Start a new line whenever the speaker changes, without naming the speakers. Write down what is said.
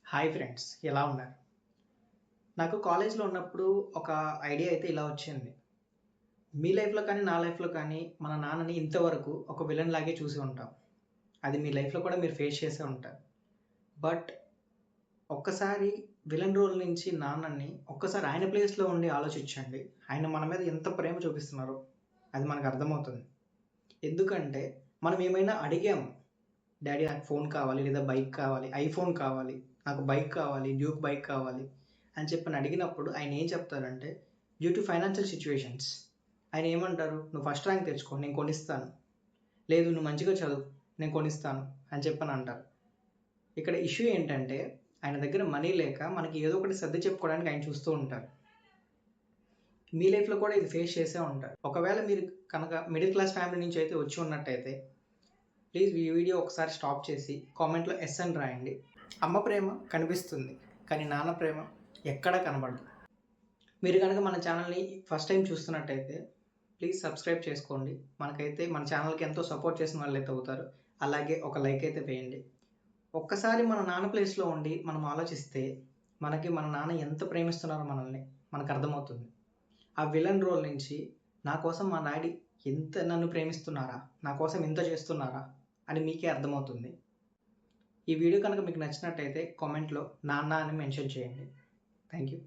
Hi friends, ఎలా ఉన్నారు? నాకు కాలేజ్‌లో ఉన్నప్పుడు ఒక ఐడియా అయితే ఇలా వచ్చింది. మీ లైఫ్‌లో కానీ, నా లైఫ్‌లో కానీ మన నాన్నని ఇంతవరకు ఒక విలన్ లాగే చూసి ఉంటాం. అది మీ లైఫ్‌లో కూడా మీరు ఫేస్ చేసే ఉంటారు. బట్ ఒక్కసారి విలన్ రోల్ నుంచి నాన్నని ఒక్కసారి ఆయన ప్లేస్‌లో ఉండి ఆలోచించండి. ఆయన మన మీద ఎంత ప్రేమ చూపిస్తున్నారో అది మనకు అర్థమవుతుంది. ఎందుకంటే మనం ఏమైనా అడిగాము. డాడీ నాకు ఫోన్ కావాలి, లేదా బైక్ కావాలి, ఐఫోన్ కావాలి, నాకు బైక్ కావాలి, డ్యూక్ బైక్ కావాలి అని చెప్పని అడిగినప్పుడు ఆయన ఏం చెప్తారంటే, డ్యూ టు ఫైనాన్షియల్ సిట్యుయేషన్స్ ఆయన ఏమంటారు, నువ్వు ఫస్ట్ ర్యాంక్ తెచ్చుకో నేను కొనిస్తాను, లేదు నువ్వు మంచిగా చదువు నేను కొనిస్తాను అని చెప్పని అంటారు. ఇక్కడ ఇష్యూ ఏంటంటే ఆయన దగ్గర మనీ లేక మనకి ఏదో ఒకటి సర్ది చెప్పుకోవడానికి ఆయన చూస్తూ ఉంటారు. మీ లైఫ్లో కూడా ఇది ఫేస్ చేసే ఉంటారు. ఒకవేళ మీరు కనుక మిడిల్ క్లాస్ ఫ్యామిలీ నుంచి అయితే వచ్చి ఉన్నట్టయితే ప్లీజ్ ఈ వీడియో ఒకసారి స్టాప్ చేసి కామెంట్లో ఎస్ అని రాయండి. అమ్మ ప్రేమ కనిపిస్తుంది, కానీ నాన్న ప్రేమ ఎక్కడా కనబడదు. మీరు కనుక మన ఛానల్ని ఫస్ట్ టైం చూస్తున్నట్టయితే ప్లీజ్ సబ్స్క్రైబ్ చేసుకోండి. మనకైతే మన ఛానల్కి ఎంతో సపోర్ట్ చేసిన వాళ్ళైతే అవుతారు. అలాగే ఒక లైక్ అయితే వేయండి. ఒక్కసారి మన నాన్న ప్లేస్లో ఉండి మనం ఆలోచిస్తే మనకి మన నాన్న ఎంత ప్రేమిస్తున్నారో మనల్ని మనకు అర్థమవుతుంది. ఆ విలన్ రోల్ నుంచి నా కోసం మా డాడీ ఎంత నన్ను ప్రేమిస్తున్నారా, నా కోసం ఎంత చేస్తున్నారా అని మీకే అర్థమవుతుంది. ఈ వీడియో కనుక మీకు నచ్చినట్టయితే కామెంట్లో నాన్న అని మెన్షన్ చేయండి. Thank you.